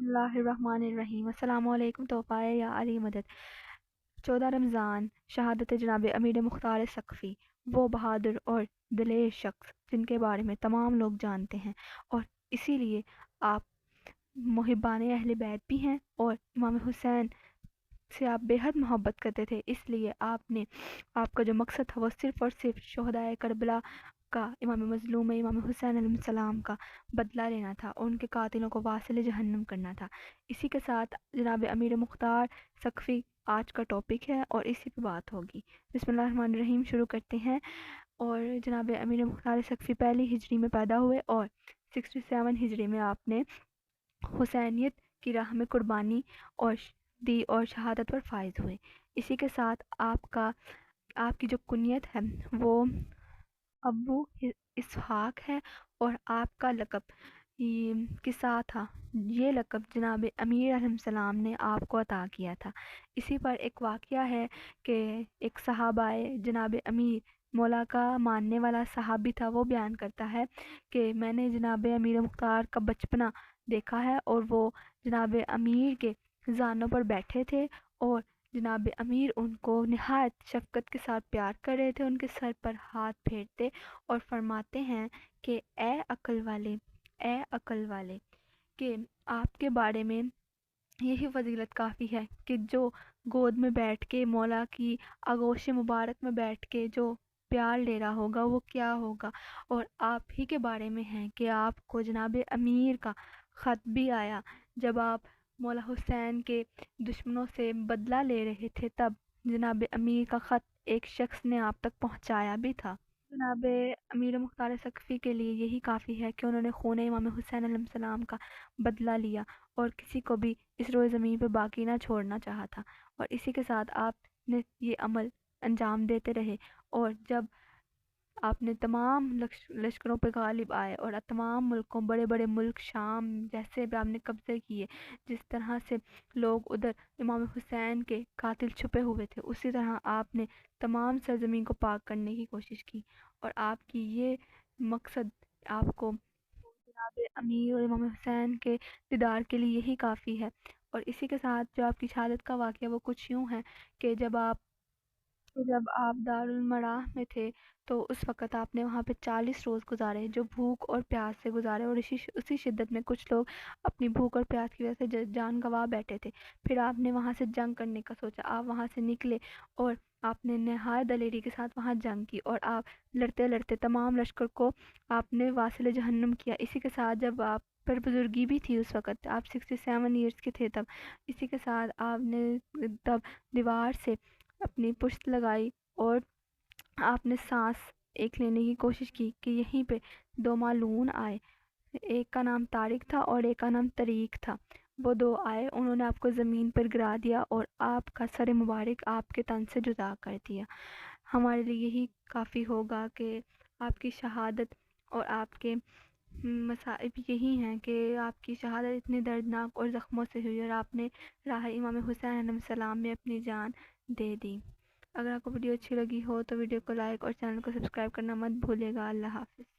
اللہ الرحمن الرحیم۔ السلام علیکم تحفہ یا علی مدد۔ 14 رمضان شہادت جناب امیر مختار ثقفی، وہ بہادر اور دلیر شخص جن کے بارے میں تمام لوگ جانتے ہیں، اور اسی لیے آپ محبان اہل بیت بھی ہیں، اور امام حسین سے آپ بے حد محبت کرتے تھے۔ اس لیے آپ کا جو مقصد تھا وہ صرف اور صرف شہدائے کربلا کا، امام مظلوم امام حسین علیہ السلام کا بدلہ لینا تھا، اور ان کے قاتلوں کو واصل جہنم کرنا تھا۔ اسی کے ساتھ جناب امیر مختار ثقفی آج کا ٹاپک ہے، اور اسی پہ بات ہوگی۔ بسم اللہ الرحمن الرحیم، شروع کرتے ہیں۔ اور جناب امیر مختار ثقفی پہلی ہجری میں پیدا ہوئے، اور 67 ہجری میں آپ نے حسینیت کی راہ میں قربانی اور دی اور شہادت پر فائز ہوئے۔ اسی کے ساتھ آپ کی جو کنیت ہے وہ ابو اسحاق ہے، اور آپ کا لقب کسا تھا۔ یہ لقب جناب امیر علیہ السلام نے آپ کو عطا کیا تھا۔ اسی پر ایک واقعہ ہے کہ ایک صحابہ جناب امیر مولا کا ماننے والا صحابی تھا، وہ بیان کرتا ہے کہ میں نے جناب امیر مختار کا بچپنا دیکھا ہے، اور وہ جناب امیر کے زانوں پر بیٹھے تھے، اور جناب امیر ان کو نہایت شفقت کے ساتھ پیار کر رہے تھے، ان کے سر پر ہاتھ پھیرتے اور فرماتے ہیں کہ اے عقل والے، کہ آپ کے بارے میں یہی فضیلت کافی ہے کہ جو گود میں بیٹھ کے مولا کی آغوش مبارک میں بیٹھ کے جو پیار لے رہا ہوگا وہ کیا ہوگا، اور آپ ہی کے بارے میں ہیں کہ آپ کو جناب امیر کا خط بھی آیا جب آپ مولا حسین کے دشمنوں سے بدلہ لے رہے تھے، تب جناب امیر کا خط ایک شخص نے آپ تک پہنچایا بھی تھا۔ جناب امیر مختار ثقفی کے لیے یہی کافی ہے کہ انہوں نے خون امام حسین علیہ السلام کا بدلہ لیا، اور کسی کو بھی اس روئے زمین پہ باقی نہ چھوڑنا چاہا تھا، اور اسی کے ساتھ آپ نے یہ عمل انجام دیتے رہے، اور جب آپ نے تمام لشکروں پہ غالب آئے، اور تمام ملکوں، بڑے بڑے ملک، شام جیسے بھی آپ نے قبضے کیے، جس طرح سے لوگ ادھر امام حسین کے قاتل چھپے ہوئے تھے، اسی طرح آپ نے تمام سرزمین کو پاک کرنے کی کوشش کی، اور آپ کی یہ مقصد آپ کو جناب امیر اور امام حسین کے دیدار کے لیے یہی کافی ہے۔ اور اسی کے ساتھ جو آپ کی شہادت کا واقعہ وہ کچھ یوں ہے کہ جب آپ دارالمراح میں تھے، تو اس وقت آپ نے وہاں پہ 40 روز گزارے، جو بھوک اور پیاس سے گزارے، اور اسی شدت میں کچھ لوگ اپنی بھوک اور پیاس کی وجہ سے جان گنوا بیٹھے تھے۔ پھر آپ نے وہاں سے جنگ کرنے کا سوچا، آپ وہاں سے نکلے، اور آپ نے نہایت دلیری کے ساتھ وہاں جنگ کی، اور آپ لڑتے لڑتے تمام لشکر کو آپ نے واصل جہنم کیا۔ اسی کے ساتھ جب آپ پر بزرگی بھی تھی، اس وقت آپ 67 ایئرس کے تھے تب، اسی کے ساتھ آپ نے تب دیوار سے اپنی پشت لگائی، اور آپ نے سانس ایک لینے کی کوشش کی کہ یہیں پہ دو معلون آئے، ایک کا نام طارق تھا اور ایک کا نام طریق تھا۔ وہ دو آئے، انہوں نے آپ کو زمین پر گرا دیا، اور آپ کا سر مبارک آپ کے تن سے جدا کر دیا۔ ہمارے لیے یہی کافی ہوگا کہ آپ کی شہادت اور آپ کے مصائب یہی ہیں کہ آپ کی شہادت اتنی دردناک اور زخموں سے ہوئی، اور آپ نے راہ امام حسین علیہ السلام میں اپنی جان دے دی۔ اگر آپ کو ویڈیو اچھی لگی ہو تو ویڈیو کو لائک اور چینل کو سبسکرائب کرنا مت بھولیے گا۔ اللہ حافظ۔